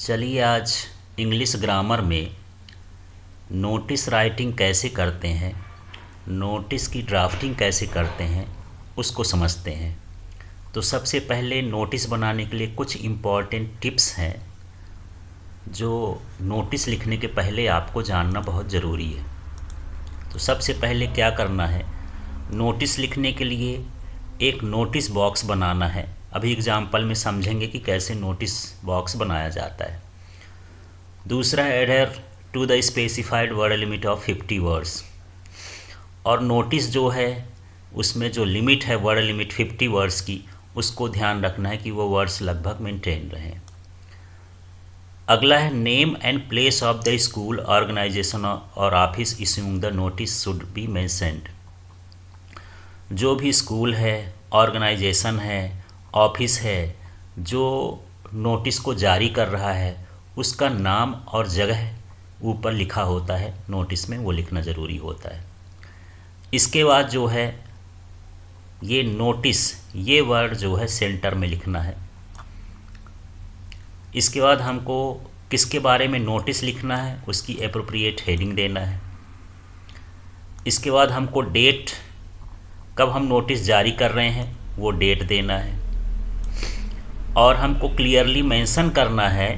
चलिए आज English grammar में नोटिस राइटिंग कैसे करते हैं, नोटिस की ड्राफ्टिंग कैसे करते हैं उसको समझते हैं। तो सबसे पहले नोटिस बनाने के लिए कुछ इम्पॉर्टेंट टिप्स हैं जो नोटिस लिखने के पहले आपको जानना बहुत ज़रूरी है। तो सबसे पहले क्या करना है, नोटिस लिखने के लिए एक नोटिस बॉक्स बनाना है। अभी एग्जाम्पल में समझेंगे कि कैसे नोटिस बॉक्स बनाया जाता है। दूसरा, adhere to the specified word limit of 50 words. और नोटिस जो है उसमें जो लिमिट है वर्ड लिमिट 50 वर्ड्स की, उसको ध्यान रखना है कि वो वर्ड्स लगभग मेंटेन रहें। अगला है, name and place of the school, organization और office issuing the notice should be mentioned. जो भी स्कूल है, ऑर्गेनाइजेशन है, ऑफिस है, जो नोटिस को जारी कर रहा है उसका नाम और जगह ऊपर लिखा होता है नोटिस में, वो लिखना ज़रूरी होता है। इसके बाद जो है ये नोटिस, ये वर्ड जो है सेंटर में लिखना है। इसके बाद हमको किसके बारे में नोटिस लिखना है उसकी एप्रोप्रिएट हेडिंग देना है। इसके बाद हमको डेट, कब हम नोटिस जारी कर रहे हैं वो डेट देना है। और हमको क्लियरली मेंशन करना है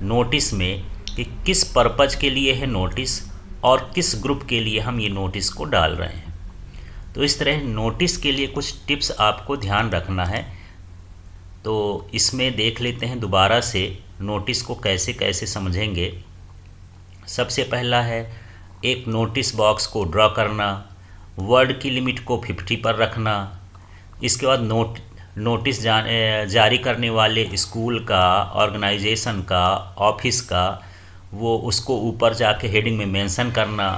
नोटिस में कि किस पर्पज़ के लिए है नोटिस और किस ग्रुप के लिए हम ये नोटिस को डाल रहे हैं। तो इस तरह नोटिस के लिए कुछ टिप्स आपको ध्यान रखना है। तो इसमें देख लेते हैं दोबारा से नोटिस को कैसे कैसे समझेंगे। सबसे पहला है एक नोटिस बॉक्स को ड्रॉ करना, वर्ड की लिमिट को 50 पर रखना। इसके बाद नोटिस जारी करने वाले स्कूल का, ऑर्गेनाइजेशन का, ऑफिस का, वो उसको ऊपर जाके हेडिंग में मेंशन करना।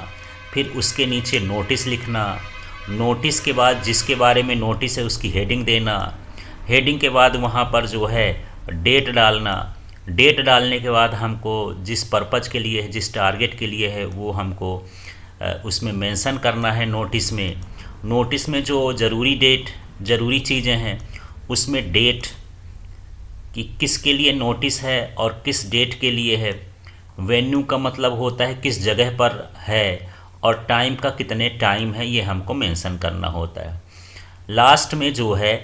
फिर उसके नीचे नोटिस लिखना। नोटिस के बाद जिसके बारे में नोटिस है उसकी हेडिंग देना। हेडिंग के बाद वहाँ पर जो है डेट डालना। डेट डालने के बाद हमको जिस पर्पज़ के लिए है, जिस टारगेट के लिए है, वो हमको उसमें मेंशन करना है नोटिस में। नोटिस में जो ज़रूरी चीज़ें हैं उसमें डेट कि किसके लिए नोटिस है और किस डेट के लिए है। वेन्यू का मतलब होता है किस जगह पर है, और टाइम का कितने टाइम है ये हमको मेंशन करना होता है। लास्ट में जो है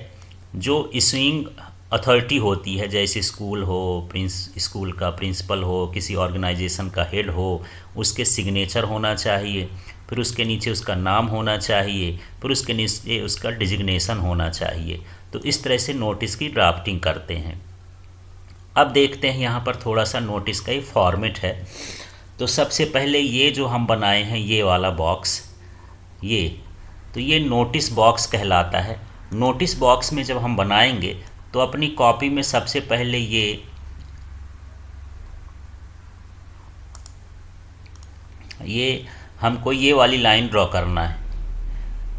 जो इशूइंग अथॉरिटी होती है, जैसे स्कूल हो, स्कूल का प्रिंसिपल हो, किसी ऑर्गेनाइजेशन का हेड हो, उसके सिग्नेचर होना चाहिए। फिर उसके नीचे उसका नाम होना चाहिए। फिर उसके नीचे उसका डिजिग्नेशन होना चाहिए। तो इस तरह से नोटिस की ड्राफ्टिंग करते हैं। अब देखते हैं यहाँ पर थोड़ा सा नोटिस का ही फॉर्मेट है। तो सबसे पहले ये जो हम बनाए हैं ये वाला बॉक्स, तो ये नोटिस बॉक्स कहलाता है। नोटिस बॉक्स में जब हम बनाएंगे तो अपनी कॉपी में सबसे पहले ये हमको ये वाली लाइन ड्रॉ करना है।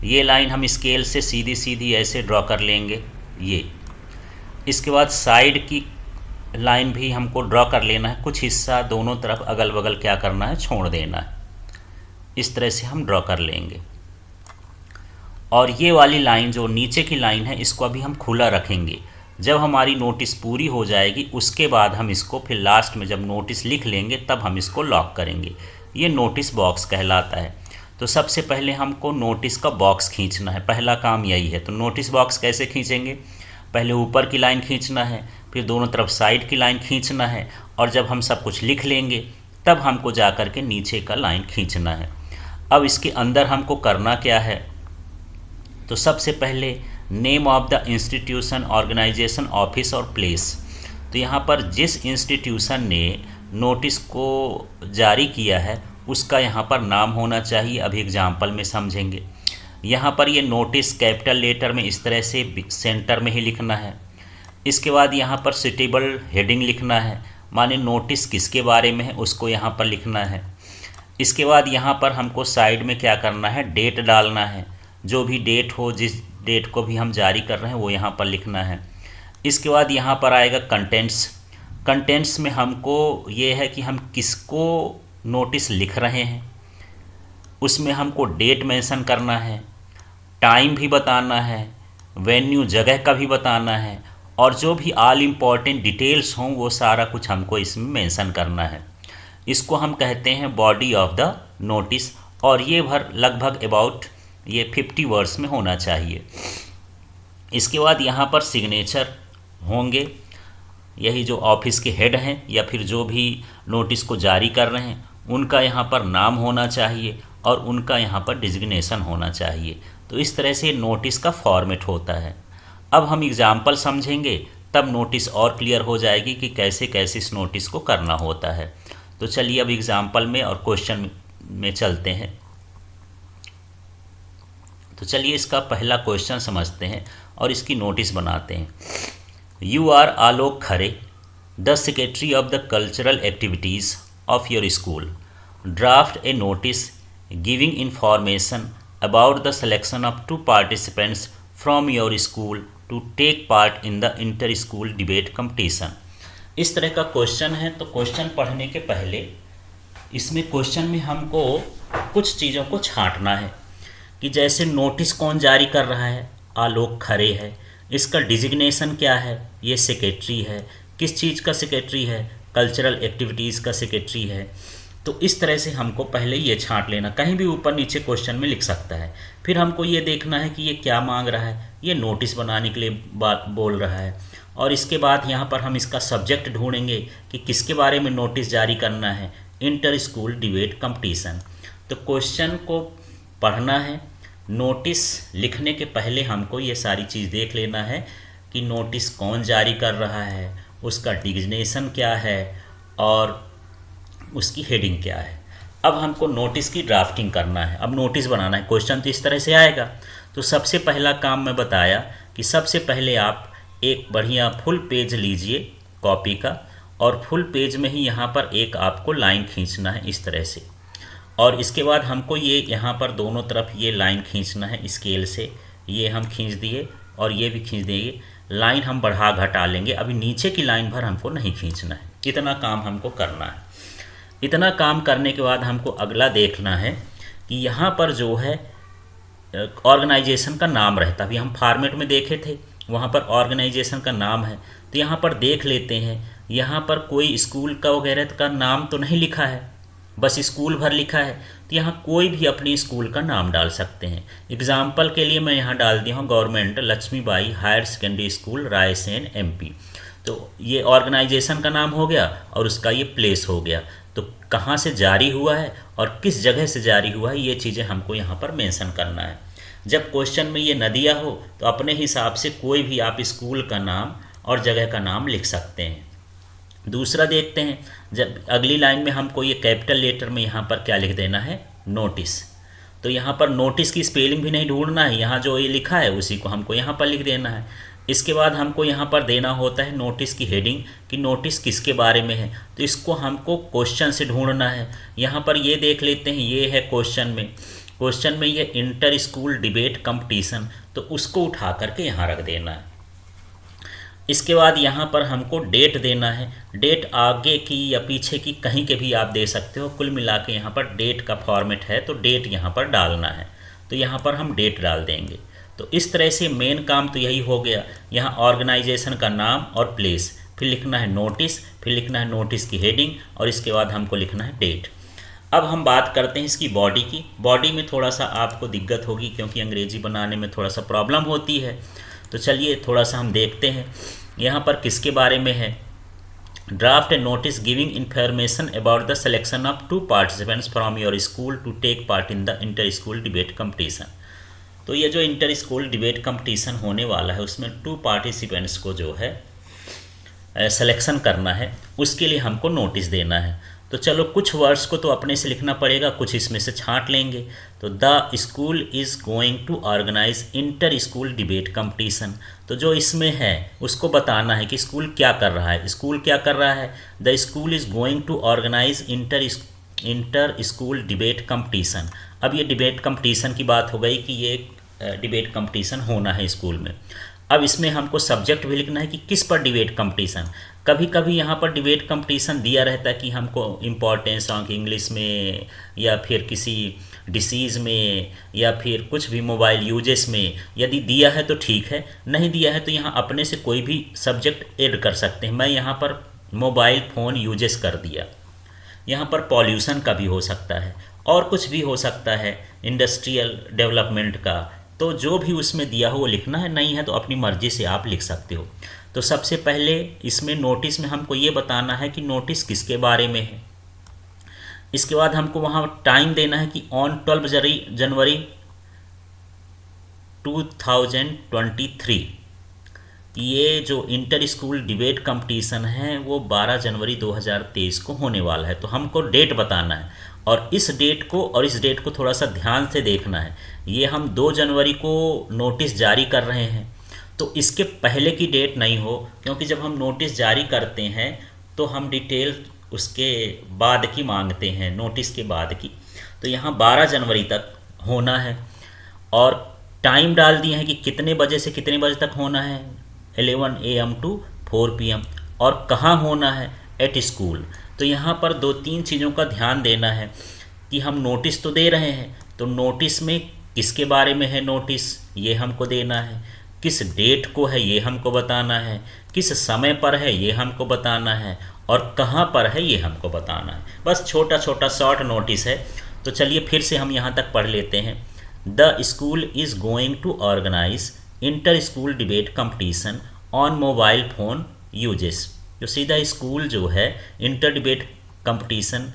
ये लाइन हम स्केल से सीधी सीधी ऐसे ड्रॉ कर लेंगे ये। इसके बाद साइड की लाइन भी हमको ड्रॉ कर लेना है। कुछ हिस्सा दोनों तरफ अगल बगल क्या करना है, छोड़ देना है। इस तरह से हम ड्रॉ कर लेंगे। और ये वाली लाइन जो नीचे की लाइन है इसको अभी हम खुला रखेंगे। जब हमारी नोटिस पूरी हो जाएगी उसके बाद हम इसको फिर लास्ट में जब नोटिस लिख लेंगे तब हम इसको लॉक करेंगे। ये नोटिस बॉक्स कहलाता है। तो सबसे पहले हमको नोटिस का बॉक्स खींचना है, पहला काम यही है। तो नोटिस बॉक्स कैसे खींचेंगे, पहले ऊपर की लाइन खींचना है, फिर दोनों तरफ साइड की लाइन खींचना है, और जब हम सब कुछ लिख लेंगे तब हमको जा कर के नीचे का लाइन खींचना है। अब इसके अंदर हमको करना क्या है, तो सबसे पहले name of the institution, organisation, office और प्लेस। तो यहाँ पर जिस इंस्टीट्यूशन ने नोटिस को जारी किया है उसका यहाँ पर नाम होना चाहिए। अभी एग्जाम्पल में समझेंगे। यहाँ पर ये नोटिस कैपिटल लेटर में इस तरह से सेंटर में ही लिखना है। इसके बाद यहाँ पर सुटेबल हेडिंग लिखना है, माने नोटिस किसके बारे में है उसको यहाँ पर लिखना है। इसके बाद यहाँ पर हमको साइड में क्या करना है, डेट डालना है। जो भी डेट हो, जिस डेट को भी हम जारी कर रहे हैं वो यहाँ पर लिखना है। इसके बाद यहाँ पर आएगा कंटेंट्स। कंटेंट्स में हमको ये है कि हम किसको नोटिस लिख रहे हैं, उसमें हमको डेट मेंशन करना है, टाइम भी बताना है, वेन्यू जगह का भी बताना है, और जो भी ऑल इम्पॉर्टेंट डिटेल्स हों वो सारा कुछ हमको इसमें मेंशन करना है। इसको हम कहते हैं बॉडी ऑफ द नोटिस, और ये भर लगभग अबाउट ये 50 वर्ड्स में होना चाहिए। इसके बाद यहाँ पर सिग्नेचर होंगे, यही जो ऑफिस के हेड हैं या फिर जो भी नोटिस को जारी कर रहे हैं उनका यहाँ पर नाम होना चाहिए और उनका यहाँ पर डिजिग्नेशन होना चाहिए। तो इस तरह से नोटिस का फॉर्मेट होता है। अब हम एग्जाम्पल समझेंगे तब नोटिस और क्लियर हो जाएगी कि कैसे कैसे इस नोटिस को करना होता है। तो चलिए अब एग्जाम्पल में और क्वेश्चन में चलते हैं। तो चलिए इसका पहला क्वेश्चन समझते हैं और इसकी नोटिस बनाते हैं। You are Alok Khare, the secretary of the cultural activities of your school, draft a notice giving information about the selection of 2 participants from your school to take part in the inter-school debate competition। इस तरह का question है। तो question पढ़ने के पहले इसमें question में हमको कुछ चीज़ों को छांटना है कि जैसे नोटिस कौन जारी कर रहा है, आलोक खरे है, इसका डिजिग्नेशन क्या है, ये सेक्रेटरी है, किस चीज़ का सेक्रेटरी है, कल्चरल एक्टिविटीज़ का सेक्रेटरी है। तो इस तरह से हमको पहले ये छांट लेना, कहीं भी ऊपर नीचे क्वेश्चन में लिख सकता है। फिर हमको ये देखना है कि ये क्या मांग रहा है, ये नोटिस बनाने के लिए बात बोल रहा है। और इसके बाद यहाँ पर हम इसका सब्जेक्ट ढूंढेंगे कि किसके बारे में नोटिस जारी करना है, इंटर स्कूल डिबेट कंपटीशन। तो क्वेश्चन को पढ़ना है, नोटिस लिखने के पहले हमको ये सारी चीज़ देख लेना है कि नोटिस कौन जारी कर रहा है, उसका डिजिग्नेशन क्या है और उसकी हेडिंग क्या है। अब हमको नोटिस की ड्राफ्टिंग करना है, अब नोटिस बनाना है। क्वेश्चन तो इस तरह से आएगा। तो सबसे पहला काम मैं बताया कि सबसे पहले आप एक बढ़िया फुल पेज लीजिए कॉपी का, और फुल पेज में ही यहाँ पर एक आपको लाइन खींचना है इस तरह से। और इसके बाद हमको ये यहाँ पर दोनों तरफ ये लाइन खींचना है स्केल से। ये हम खींच दिए और ये भी खींच देंगे। लाइन हम बढ़ा घटा लेंगे, अभी नीचे की लाइन भर हमको नहीं खींचना है। इतना काम हमको करना है। इतना काम करने के बाद हमको अगला देखना है कि यहाँ पर जो है ऑर्गेनाइजेशन का नाम रहता है। अभी हम फॉर्मेट में देखे थे, वहाँ पर ऑर्गेनाइजेशन का नाम है। तो यहाँ पर देख लेते हैं, यहाँ पर कोई स्कूल का वगैरह का नाम तो नहीं लिखा है, बस स्कूल भर लिखा है। तो यहाँ कोई भी अपनी स्कूल का नाम डाल सकते हैं। एग्जाम्पल के लिए मैं यहाँ डाल दिया हूँ government Laxmibai higher secondary school Raisen MP। तो ये ऑर्गेनाइजेशन का नाम हो गया और उसका ये प्लेस हो गया। तो कहाँ से जारी हुआ है और किस जगह से जारी हुआ है, ये चीज़ें हमको यहाँ पर मेंशन करना है। जब क्वेश्चन में ये न दिया हो तो अपने हिसाब से कोई भी आप स्कूल का नाम और जगह का नाम लिख सकते हैं। दूसरा देखते हैं, जब अगली लाइन में हमको ये कैपिटल लेटर में यहाँ पर क्या लिख देना है, नोटिस। तो यहाँ पर नोटिस की स्पेलिंग भी नहीं ढूंढना है, यहाँ जो ये लिखा है उसी को हमको यहाँ पर लिख देना है। इसके बाद हमको यहाँ पर देना होता है नोटिस की हेडिंग कि नोटिस किसके बारे में है। तो इसको हमको क्वेश्चन से ढूंढना है। यहाँ पर ये देख लेते हैं, ये है क्वेश्चन में ये इंटर स्कूल डिबेट कंपटीशन, तो उसको उठा करके यहाँ रख देना है। इसके बाद यहाँ पर हमको डेट देना है। डेट आगे की या पीछे की कहीं के भी आप दे सकते हो, कुल मिला के यहाँ पर डेट का फॉर्मेट है तो डेट यहाँ पर डालना है। तो यहाँ पर हम डेट डाल देंगे। तो इस तरह से मेन काम तो यही हो गया। यहाँ ऑर्गेनाइजेशन का नाम और प्लेस, फिर लिखना है नोटिस, फिर लिखना है नोटिस की हेडिंग और इसके बाद हमको लिखना है डेट। अब हम बात करते हैं इसकी बॉडी की। बॉडी में थोड़ा सा आपको दिक्कत होगी क्योंकि अंग्रेजी बनाने में थोड़ा सा प्रॉब्लम होती है। तो चलिए थोड़ा सा हम देखते हैं यहाँ पर किसके बारे में है। Draft a notice giving information about the selection of 2 participants from your school to take part in the inter school debate competition. तो ये जो इंटर स्कूल डिबेट कंपटीशन होने वाला है उसमें 2 पार्टिसिपेंट्स को जो है सिलेक्शन करना है, उसके लिए हमको नोटिस देना है। तो चलो कुछ वर्ड्स को तो अपने से लिखना पड़ेगा, कुछ इसमें से छांट लेंगे। तो the school is going to organise inter school debate competition, तो जो इसमें है उसको बताना है कि स्कूल क्या कर रहा है। स्कूल क्या कर रहा है, the school is going to organise inter school debate competition. अब ये डिबेट कंपटीशन की बात हो गई कि ये डिबेट कंपटीशन होना है स्कूल में। अब इसमें हमको सब्जेक्ट भी लिखना है कि किस पर डिबेट कंपटीशन। कभी कभी यहाँ पर डिबेट कंपटीशन दिया रहता है कि हमको इम्पोर्टेंस ऑफ इंग्लिश में, या फिर किसी डिसीज़ में, या फिर कुछ भी मोबाइल यूजेस में। यदि दिया है तो ठीक है, नहीं दिया है तो यहाँ अपने से कोई भी सब्जेक्ट ऐड कर सकते हैं। मैं यहाँ पर मोबाइल फ़ोन यूजेस कर दिया। यहाँ पर पॉल्यूशन का भी हो सकता है और कुछ भी हो सकता है, इंडस्ट्रियल डेवलपमेंट का। तो जो भी उसमें दिया हो वो लिखना है, नहीं है तो अपनी मर्ज़ी से आप लिख सकते हो। तो सबसे पहले इसमें नोटिस में हमको ये बताना है कि नोटिस किसके बारे में है। इसके बाद हमको वहाँ टाइम देना है कि ऑन 12 जनवरी 2023 ये जो इंटर स्कूल डिबेट कंपटीशन है वो 12 जनवरी 2023 को होने वाला है। तो हमको डेट बताना है और इस डेट को और इस डेट को थोड़ा सा ध्यान से देखना है। ये हम 2 जनवरी को नोटिस जारी कर रहे हैं, तो इसके पहले की डेट नहीं हो, क्योंकि जब हम नोटिस जारी करते हैं तो हम डिटेल उसके बाद की मांगते हैं, नोटिस के बाद की। तो यहाँ 12 जनवरी तक होना है और टाइम डाल दिए हैं कि कितने बजे से कितने बजे तक होना है, 11 AM to 4 PM। और कहाँ होना है, एट स्कूल। तो यहाँ पर 2-3 चीज़ों का ध्यान देना है कि हम नोटिस तो दे रहे हैं, तो नोटिस में किसके बारे में है नोटिस, ये हमको देना है, किस डेट को है ये हमको बताना है, किस समय पर है ये हमको बताना है, और कहाँ पर है ये हमको बताना है। बस छोटा छोटा शॉर्ट नोटिस है। तो चलिए फिर से हम यहाँ तक पढ़ लेते हैं। The school is going to organise inter school debate competition on mobile phone uses. जो सीधा स्कूल जो है inter debate competition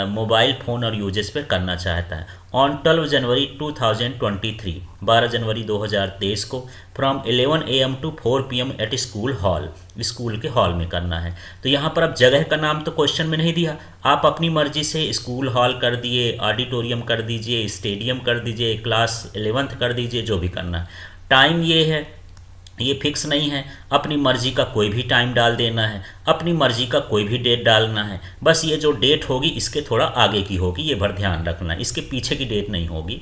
mobile phone और यूजेस पर करना चाहता है ऑन 12 जनवरी 2023 12 जनवरी 2023 को from 11 AM to 4 PM at school hall, school के हॉल में करना है। तो यहाँ पर अब जगह का नाम तो क्वेश्चन में नहीं दिया, आप अपनी मर्जी से स्कूल हॉल कर दिए, ऑडिटोरियम कर दीजिए, स्टेडियम कर दीजिए, क्लास 11th कर दीजिए, जो भी करना है। टाइम ये है, ये फिक्स नहीं है, अपनी मर्ज़ी का कोई भी टाइम डाल देना है, अपनी मर्ज़ी का कोई भी डेट डालना है। बस ये जो डेट होगी इसके थोड़ा आगे की होगी, ये भर ध्यान रखना है, इसके पीछे की डेट नहीं होगी।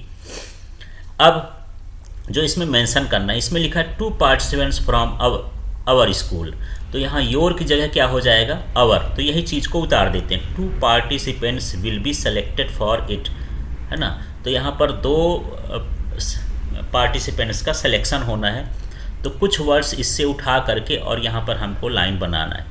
अब जो इसमें मेंशन करना है, इसमें लिखा है 2 पार्टिसिपेंट्स फ्रॉम आवर स्कूल। तो यहाँ योर की जगह क्या हो जाएगा, आवर। तो यही चीज़ को उतार देते हैं, 2 participants will be selected for it, है ना। तो यहाँ पर 2 पार्टिसिपेंट्स का सिलेक्शन होना है। तो कुछ वर्ड्स इससे उठा करके और यहाँ पर हमको लाइन बनाना है।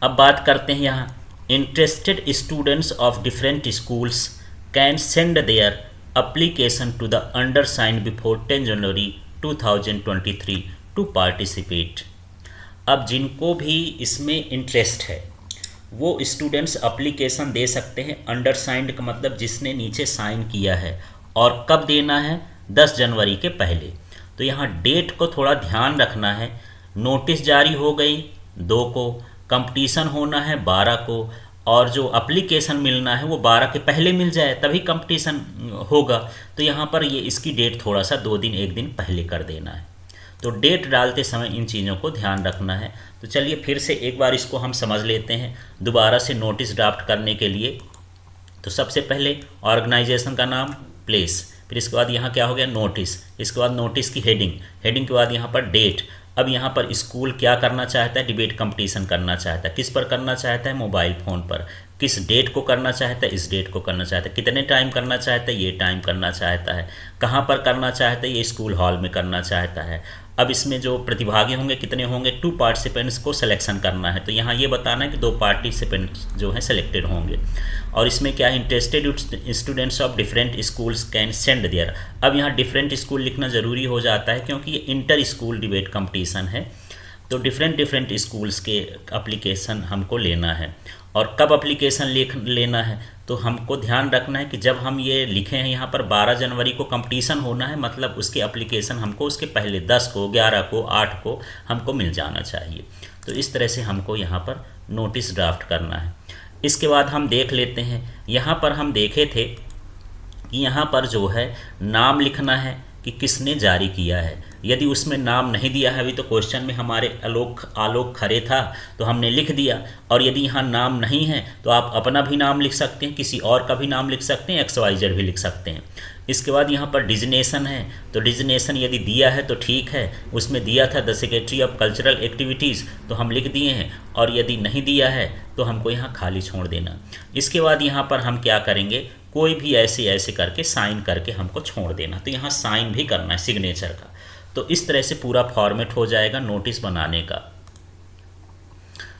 अब बात करते हैं यहाँ, interested students of different schools can send their application to the undersigned before 10 January 2023 to participate. अब जिनको भी इसमें इंटरेस्ट है वो स्टूडेंट्स एप्लीकेशन दे सकते हैं। अंडरसाइंड का मतलब जिसने नीचे साइन किया है, और कब देना है, 10 जनवरी के पहले। तो यहाँ डेट को थोड़ा ध्यान रखना है। नोटिस जारी हो गई 2 को, कंपटीशन होना है 12 को, और जो एप्लीकेशन मिलना है वो 12 के पहले मिल जाए तभी कंपटीशन होगा। तो यहाँ पर ये इसकी डेट थोड़ा सा 2 दिन 1 दिन पहले कर देना है। तो डेट डालते समय इन चीज़ों को ध्यान रखना है। तो चलिए फिर से एक बार इसको हम समझ लेते हैं दोबारा से नोटिस ड्राफ्ट करने के लिए। तो सबसे पहले ऑर्गेनाइजेशन का नाम, प्लेस, फिर इसके बाद यहाँ क्या हो गया, नोटिस। इसके बाद नोटिस की हेडिंग, हेडिंग के बाद यहाँ पर डेट। अब यहाँ पर स्कूल क्या करना चाहता है, डिबेट कंपटीशन करना चाहता है। किस पर करना चाहता है, मोबाइल फ़ोन पर। किस डेट को करना चाहता है, इस डेट को करना चाहता है। कितने टाइम करना चाहता है, ये टाइम करना चाहता है। कहाँ पर करना चाहता है, ये स्कूल हॉल में करना चाहता है। अब इसमें जो प्रतिभागी होंगे कितने होंगे, 2 पार्टिसिपेंट्स को सिलेक्शन करना है। तो यहाँ ये बताना है कि 2 पार्टिसिपेंट्स जो हैं सिलेक्टेड होंगे। और इसमें क्या है, interested students of different schools can send there. अब यहाँ डिफरेंट स्कूल लिखना ज़रूरी हो जाता है क्योंकि ये इंटर स्कूल डिबेट कंपटीशन है। तो डिफरेंट स्कूल्स के एप्लीकेशन हमको लेना है। और कब एप्लीकेशन लेना है, तो हमको ध्यान रखना है कि जब हम ये लिखे हैं यहाँ पर 12 जनवरी को कंपटीशन होना है, मतलब उसके एप्लीकेशन हमको उसके पहले 10 को, 11 को, 8 को हमको मिल जाना चाहिए। तो इस तरह से हमको यहाँ पर नोटिस ड्राफ्ट करना है। इसके बाद हम देख लेते हैं, यहाँ पर हम देखे थे कि यहाँ पर जो है नाम लिखना है कि किसने जारी किया है। यदि उसमें नाम नहीं दिया है, अभी तो क्वेश्चन में हमारे आलोक खरे था तो हमने लिख दिया। और यदि यहाँ नाम नहीं है तो आप अपना भी नाम लिख सकते हैं, किसी और का भी नाम लिख सकते हैं, XYZ भी लिख सकते हैं। इसके बाद यहाँ पर डिजिनेशन है, तो डिजिनेशन यदि दिया है तो ठीक है, उसमें दिया था the secretary of cultural activities तो हम लिख दिए हैं, और यदि नहीं दिया है तो हमको यहाँ खाली छोड़ देना। इसके बाद यहाँ पर हम क्या करेंगे, कोई भी ऐसे ऐसे करके साइन करके हमको छोड़ देना, तो यहाँ साइन भी करना है सिग्नेचर का। तो इस तरह से पूरा फॉर्मेट हो जाएगा नोटिस बनाने का।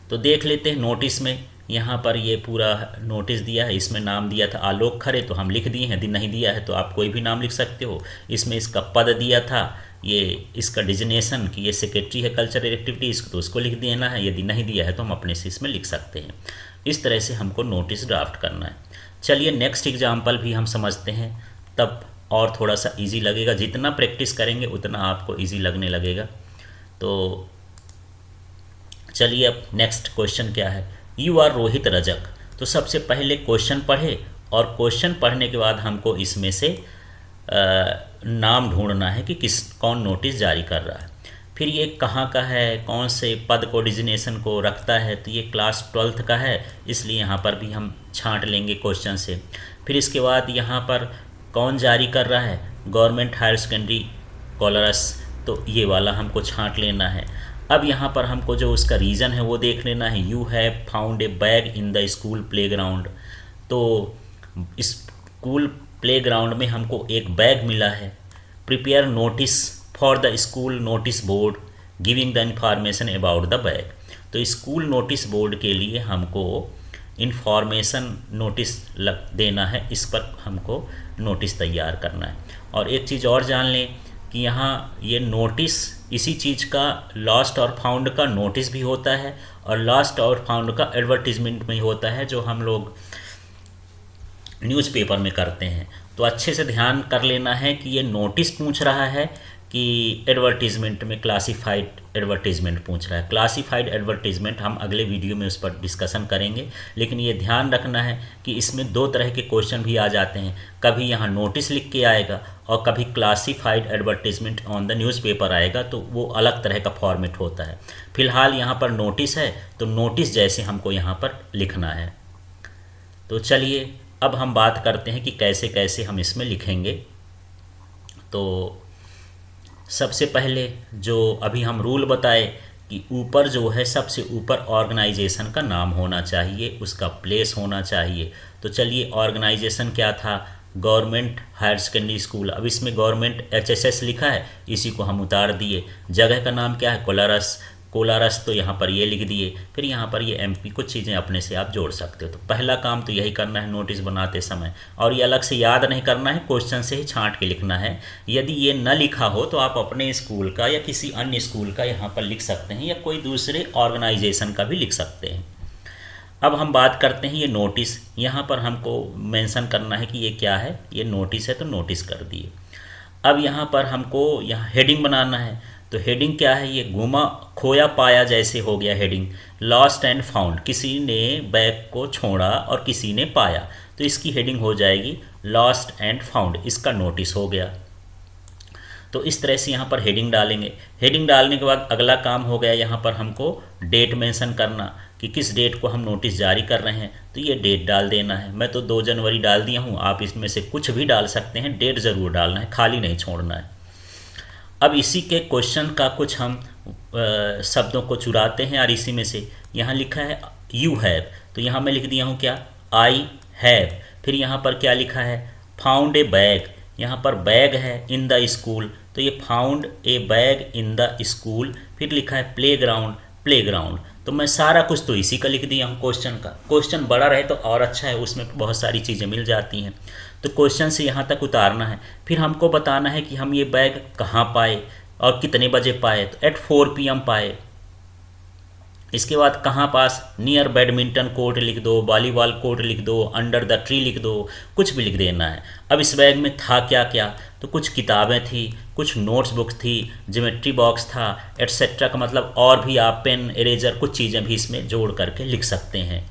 तो देख लेते हैं नोटिस में, यहाँ पर ये पूरा नोटिस दिया है, इसमें नाम दिया था आलोक खरे तो हम लिख दिए हैं, यदि नहीं दिया है तो आप कोई भी नाम लिख सकते हो। इसमें इसका पद दिया था, ये इसका डिजिनेशन कि ये सेक्रेटरी है कल्चरल एक्टिविटीज़ तो उसको लिख देना है, यदि नहीं दिया है तो हम अपने से इसमें लिख सकते हैं। इस तरह से हमको नोटिस ड्राफ्ट करना है। चलिए नेक्स्ट एग्जाम्पल भी हम समझते हैं, तब और थोड़ा सा ईजी लगेगा, जितना प्रैक्टिस करेंगे उतना आपको ईजी लगने लगेगा। तो चलिए अब नेक्स्ट क्वेश्चन क्या है, यू आर रोहित रजक। तो सबसे पहले क्वेश्चन पढ़े, और क्वेश्चन पढ़ने के बाद हमको इसमें से नाम ढूंढना है कि कौन नोटिस जारी कर रहा है। फिर ये कहाँ का है, कौन से पद को डिजिनेशन को रखता है, तो ये क्लास 12th का है, इसलिए यहाँ पर भी हम छांट लेंगे क्वेश्चन से। फिर इसके बाद यहाँ पर कौन जारी कर रहा है, गवर्नमेंट हायर सेकेंडरी कोलारस, तो ये वाला हमको छांट लेना है। अब यहाँ पर हमको जो उसका रीज़न है वो देख लेना है, you have found a bag in the school playground. तो स्कूल प्लेग्राउंड में हमको एक बैग मिला है। Prepare notice for the school notice board giving the information about the bag. तो स्कूल नोटिस बोर्ड के लिए हमको इंफॉर्मेशन नोटिस देना है, इस पर हमको नोटिस तैयार करना है। और एक चीज़ और जान लें कि यहाँ ये नोटिस इसी चीज़ का लॉस्ट और फाउंड का नोटिस भी होता है, और लॉस्ट और फाउंड का एडवर्टीजमेंट में होता है, जो हम लोग न्यूज़पेपर में करते हैं। तो अच्छे से ध्यान कर लेना है कि ये नोटिस पूछ रहा है कि एडवर्टीज़मेंट में क्लासिफाइड एडवर्टीज़मेंट पूछ रहा है। क्लासिफाइड एडवर्टीज़मेंट हम अगले वीडियो में उस पर डिस्कशन करेंगे, लेकिन ये ध्यान रखना है कि इसमें दो तरह के क्वेश्चन भी आ जाते हैं, कभी यहाँ नोटिस लिख के आएगा और कभी classified advertisement on the newspaper आएगा, तो वो अलग तरह का फॉर्मेट होता है। फिलहाल यहाँ पर नोटिस है, तो नोटिस जैसे हमको यहाँ पर लिखना है। तो चलिए अब हम बात करते हैं कि कैसे कैसे हम इसमें लिखेंगे। तो सबसे पहले जो अभी हम रूल बताए कि ऊपर जो है सबसे ऊपर ऑर्गेनाइजेशन का नाम होना चाहिए, उसका प्लेस होना चाहिए। तो चलिए ऑर्गेनाइजेशन क्या था, गवर्नमेंट हायर सेकेंडरी स्कूल। अब इसमें गवर्नमेंट HSS लिखा है, इसी को हम उतार दिए। जगह का नाम क्या है, कोलारस। कोलारस तो यहाँ पर ये लिख दिए। फिर यहाँ पर ये MP, कुछ चीज़ें अपने से आप जोड़ सकते हो। तो पहला काम तो यही करना है नोटिस बनाते समय, और ये अलग से याद नहीं करना है, क्वेश्चन से ही छांट के लिखना है। यदि ये न लिखा हो तो आप अपने स्कूल का या किसी अन्य स्कूल का यहाँ पर लिख सकते हैं, या कोई दूसरे ऑर्गेनाइजेशन का भी लिख सकते हैं। अब हम बात करते हैं ये नोटिस। यहाँ पर हमको मेंशन करना है कि ये क्या है, ये नोटिस है, तो नोटिस कर दिए। अब यहाँ पर हमको यहाँ हेडिंग बनाना है। तो हेडिंग क्या है, ये गुमा खोया पाया जैसे हो गया हेडिंग। लॉस्ट एंड फाउंड, किसी ने बैग को छोड़ा और किसी ने पाया, तो इसकी हेडिंग हो जाएगी लॉस्ट एंड फाउंड, इसका नोटिस हो गया। तो इस तरह से यहाँ पर हेडिंग डालेंगे। हेडिंग डालने के बाद अगला काम हो गया यहाँ पर हमको डेट मेंशन करना कि किस डेट को हम नोटिस जारी कर रहे हैं, तो ये डेट डाल देना है। मैं तो 2 जनवरी डाल दिया हूँ, आप इसमें से कुछ भी डाल सकते हैं, डेट ज़रूर डालना है, खाली नहीं छोड़ना है। अब इसी के क्वेश्चन का कुछ हम शब्दों को चुराते हैं, और इसी में से यहाँ लिखा है यू हैव, तो यहाँ मैं लिख दिया हूँ क्या, आई हैव। फिर यहाँ पर क्या लिखा है, फाउंड ए बैग, यहाँ पर बैग है इन द स्कूल, तो ये found a bag in the school. फिर लिखा है प्लेग्राउंड, प्लेग्राउंड, तो मैं सारा कुछ तो इसी का लिख दिया हूँ क्वेश्चन का। क्वेश्चन बड़ा रहे तो और अच्छा है, उसमें बहुत सारी चीज़ें मिल जाती हैं। तो क्वेश्चन से यहाँ तक उतारना है। फिर हमको बताना है कि हम ये बैग कहाँ पाए और कितने बजे पाए, तो एट 4 PM पाए। इसके बाद कहाँ पास, नियर बैडमिंटन कोर्ट लिख दो, वॉलीबॉल कोर्ट लिख दो, अंडर द ट्री लिख दो, कुछ भी लिख देना है। अब इस बैग में था क्या क्या, तो कुछ किताबें थी, कुछ नोट्स बुक थी, ज्योमेट्री बॉक्स था, एटसेट्रा का मतलब और भी आप पेन इरेजर कुछ चीज़ें भी इसमें जोड़ करके लिख सकते हैं।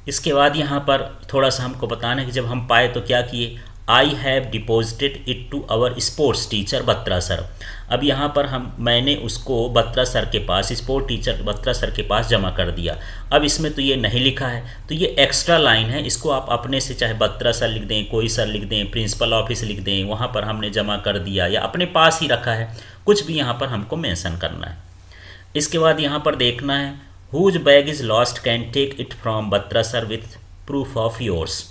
इसके बाद यहाँ पर थोड़ा सा हमको बताना है कि जब हम पाए तो क्या किए। I have deposited it to our sports teacher Batra sir. अब यहाँ पर मैंने उसको बत्रा सर के पास, स्पोर्ट टीचर बत्रा सर के पास जमा कर दिया। अब इसमें तो ये नहीं लिखा है, तो ये एक्स्ट्रा लाइन है, इसको आप अपने से चाहे बत्रा सर लिख दें, कोई सर लिख दें, प्रिंसिपल ऑफिस लिख दें, वहाँ पर हमने जमा कर दिया या अपने पास ही रखा है, कुछ भी यहाँ पर हमको मेंशन करना है। इसके बाद यहाँ पर देखना है whose bag is lost can take it from Batra sir with proof of yours.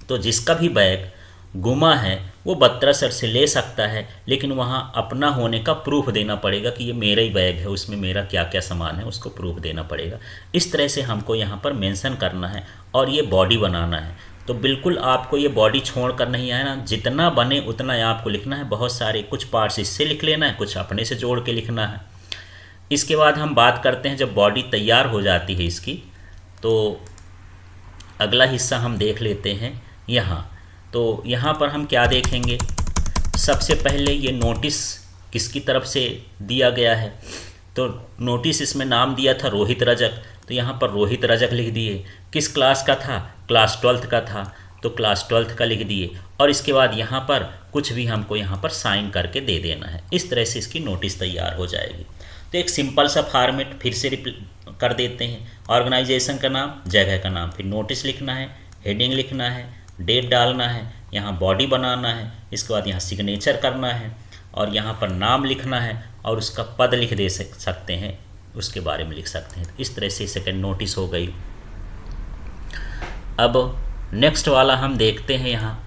तो जिसका भी बैग गुमा है वो बत्रा सर से ले सकता है, लेकिन वहाँ अपना होने का प्रूफ देना पड़ेगा कि ये मेरा ही बैग है, उसमें मेरा क्या क्या सामान है उसको प्रूफ देना पड़ेगा। इस तरह से हमको यहाँ पर मेंशन करना है और ये बॉडी बनाना है। तो बिल्कुल आपको ये बॉडी छोड़ कर नहीं आना, जितना बने उतना आपको लिखना है। बहुत सारे कुछ पार्ट्स इससे लिख लेना है, कुछ अपने से जोड़ के लिखना है। इसके बाद हम बात करते हैं जब बॉडी तैयार हो जाती है इसकी, तो अगला हिस्सा हम देख लेते हैं यहाँ। तो यहाँ पर हम क्या देखेंगे, सबसे पहले ये नोटिस किसकी तरफ से दिया गया है। तो नोटिस इसमें नाम दिया था रोहित रजक, तो यहाँ पर रोहित रजक लिख दिए। किस क्लास का था, क्लास 12th का था, तो क्लास 12th का लिख दिए। और इसके बाद यहाँ पर कुछ भी हमको यहाँ पर साइन करके दे देना है। इस तरह से इसकी नोटिस तैयार हो जाएगी। तो एक सिंपल सा फॉर्मेट फिर से कर देते हैं। ऑर्गेनाइजेशन का नाम, जगह का नाम, फिर नोटिस लिखना है, हेडिंग लिखना है, डेट डालना है, यहाँ बॉडी बनाना है, इसके बाद यहाँ सिग्नेचर करना है और यहाँ पर नाम लिखना है और उसका पद लिख दे सकते हैं, उसके बारे में लिख सकते हैं। इस तरह से सेकंड नोटिस हो गई। अब नेक्स्ट वाला हम देखते हैं, यहाँ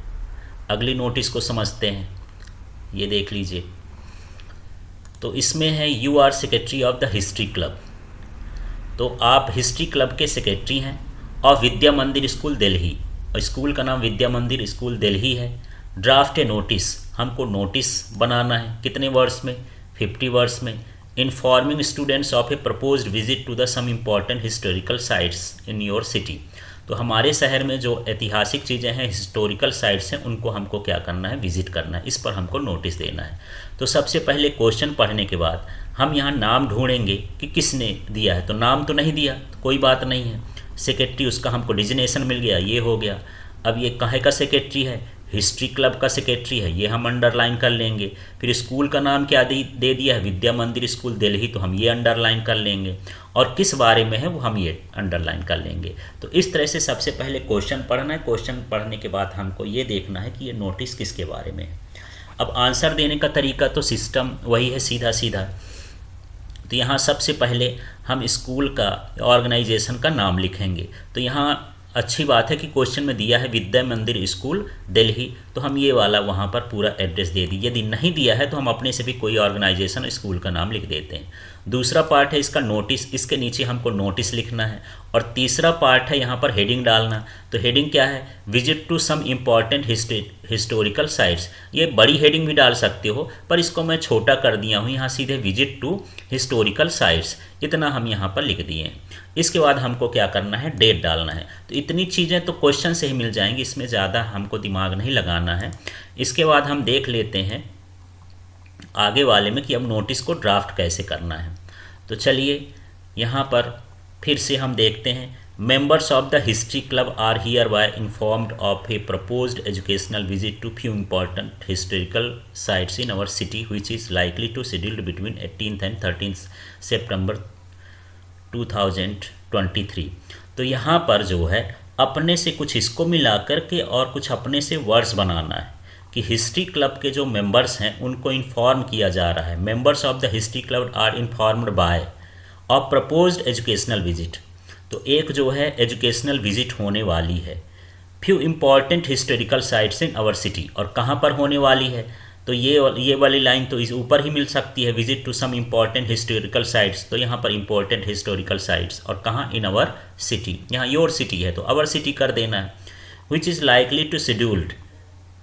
अगली नोटिस को समझते हैं। ये देख लीजिए, तो इसमें है you are secretary of the history club. तो आप हिस्ट्री क्लब के सेक्रेटरी हैं और विद्या मंदिर स्कूल दिल्ली, और स्कूल का नाम विद्या मंदिर स्कूल दिल्ली है। ड्राफ्ट ए नोटिस, हमको नोटिस बनाना है। कितने वर्ड्स में, 50 वर्ड्स में। Informing students of a proposed visit to the some important historical sites in your city. तो हमारे शहर में जो ऐतिहासिक चीज़ें हैं, हिस्टोरिकल साइट्स हैं, उनको हमको क्या करना है, विजिट करना है। इस पर हमको नोटिस देना है। तो सबसे पहले क्वेश्चन पढ़ने के बाद हम यहाँ नाम ढूंढेंगे कि किसने दिया है। तो नाम तो नहीं दिया, तो कोई बात नहीं है। सेक्रेटरी, उसका हमको डिजिग्नेशन मिल गया, ये हो गया। अब ये काहे का सेक्रेटरी है, हिस्ट्री क्लब का सेक्रेटरी है, ये हम अंडरलाइन कर लेंगे। फिर स्कूल का नाम क्या दे दिया है, विद्या मंदिर स्कूल दिल्ली, तो हम ये अंडरलाइन कर लेंगे। और किस बारे में है वो हम ये अंडरलाइन कर लेंगे। तो इस तरह से सबसे पहले क्वेश्चन पढ़ना है। क्वेश्चन पढ़ने के बाद हमको ये देखना है कि ये नोटिस किसके बारे में है। अब आंसर देने का तरीका तो सिस्टम वही है, सीधा सीधा। तो यहाँ सबसे पहले हम स्कूल का, ऑर्गेनाइजेशन का नाम लिखेंगे। तो यहाँ अच्छी बात है कि क्वेश्चन में दिया है विद्या मंदिर स्कूल दिल्ली, तो हम ये वाला वहाँ पर पूरा एड्रेस दे दी। यदि नहीं दिया है तो हम अपने से भी कोई ऑर्गेनाइजेशन स्कूल का नाम लिख देते हैं। दूसरा पार्ट है इसका नोटिस, इसके नीचे हमको नोटिस लिखना है। और तीसरा पार्ट है यहाँ पर हेडिंग डालना। तो हेडिंग क्या है, visit to some important historical sites. ये बड़ी हेडिंग भी डाल सकते हो, पर इसको मैं छोटा कर दिया हूँ, यहाँ सीधे विजिट टू हिस्टोरिकल साइट्स, इतना हम यहाँ पर लिख दिए हैं। इसके बाद हमको क्या करना है, डेट डालना है। तो इतनी चीज़ें तो क्वेश्चन से ही मिल जाएंगी, इसमें ज़्यादा हमको दिमाग नहीं लगाना है। इसके बाद हम देख लेते हैं आगे वाले में कि अब नोटिस को ड्राफ्ट कैसे करना है। तो चलिए यहाँ पर फिर से हम देखते हैं। Members of the history club are hereby informed of a proposed educational visit to few important historical sites in our city which is likely to scheduled between 18th and 13th September 2023। तो यहाँ पर जो है अपने से कुछ इसको मिला कर के और कुछ अपने से वर्ड्स बनाना है कि हिस्ट्री क्लब के जो मेंबर्स हैं उनको इन्फॉर्म किया जा रहा है। Members of the history club are informed by of proposed educational visit. तो एक जो है एजुकेशनल विजिट होने वाली है few important historical sites in our city. और कहाँ पर होने वाली है, तो ये वाली लाइन तो इस ऊपर ही मिल सकती है, visit to some important historical sites. तो यहाँ पर इम्पॉर्टेंट हिस्टोरिकल साइट्स और कहाँ, इन आवर सिटी। यहाँ योर सिटी है तो आवर सिटी कर देना है। Which is likely to scheduled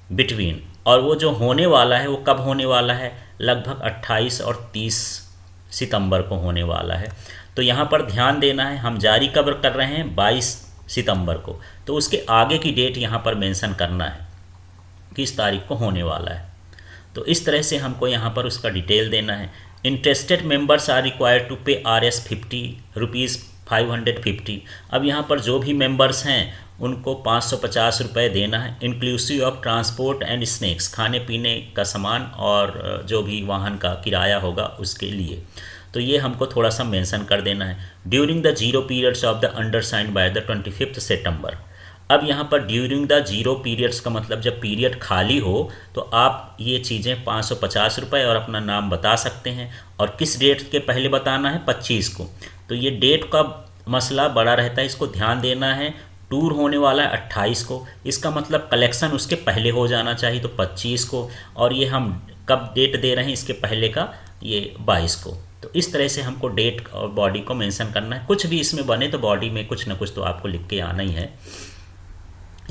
between, और वो जो होने वाला है वो कब होने वाला है, लगभग 28 और 30 सितंबर को होने वाला है। तो यहाँ पर ध्यान देना है, हम जारी कब कर रहे हैं, 22 सितंबर को, तो उसके आगे की डेट यहाँ पर मेंशन करना है किस तारीख को होने वाला है। तो इस तरह से हमको यहाँ पर उसका डिटेल देना है। Interested members are required to pay Rs ₹50 550। अब यहाँ पर जो भी मेंबर्स हैं उनको 550 रुपये देना है, inclusive of transport and snacks, खाने पीने का सामान और जो भी वाहन का किराया होगा उसके लिए। तो ये हमको थोड़ा सा मेंशन कर देना है। During the zero periods of the undersigned by the 25 September. अब यहाँ पर ड्यूरिंग द जीरो पीरियड्स का मतलब जब पीरियड खाली हो तो आप ये चीज़ें 550 रुपये और अपना नाम बता सकते हैं। और किस डेट के पहले बताना है? 25 को। तो ये डेट का मसला बड़ा रहता है, इसको ध्यान देना है। टूर होने वाला है 28 को, इसका मतलब कलेक्शन उसके पहले हो जाना चाहिए, तो 25 को। और ये हम कब डेट दे रहे हैं इसके पहले का? ये 22 को। तो इस तरह से हमको डेट और बॉडी को मेंशन करना है। कुछ भी इसमें बने तो बॉडी में कुछ ना कुछ तो आपको लिख के आना ही है।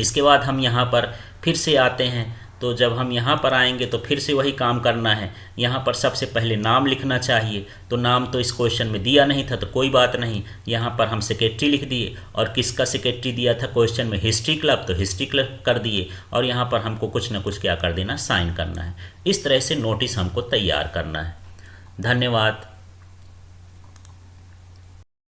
इसके बाद हम यहाँ पर फिर से आते हैं, तो जब हम यहाँ पर आएंगे तो फिर से वही काम करना है। यहाँ पर सबसे पहले नाम लिखना चाहिए, तो नाम तो इस क्वेश्चन में दिया नहीं था तो कोई बात नहीं, यहाँ पर हम सेक्रेटरी लिख दिए। और किसका सेक्रेटरी दिया था क्वेश्चन में? हिस्ट्री क्लब, तो हिस्ट्री क्लब कर दिए। और यहाँ पर हमको कुछ ना कुछ क्या कर देना? साइन करना है। इस तरह से नोटिस हमको तैयार करना है। धन्यवाद।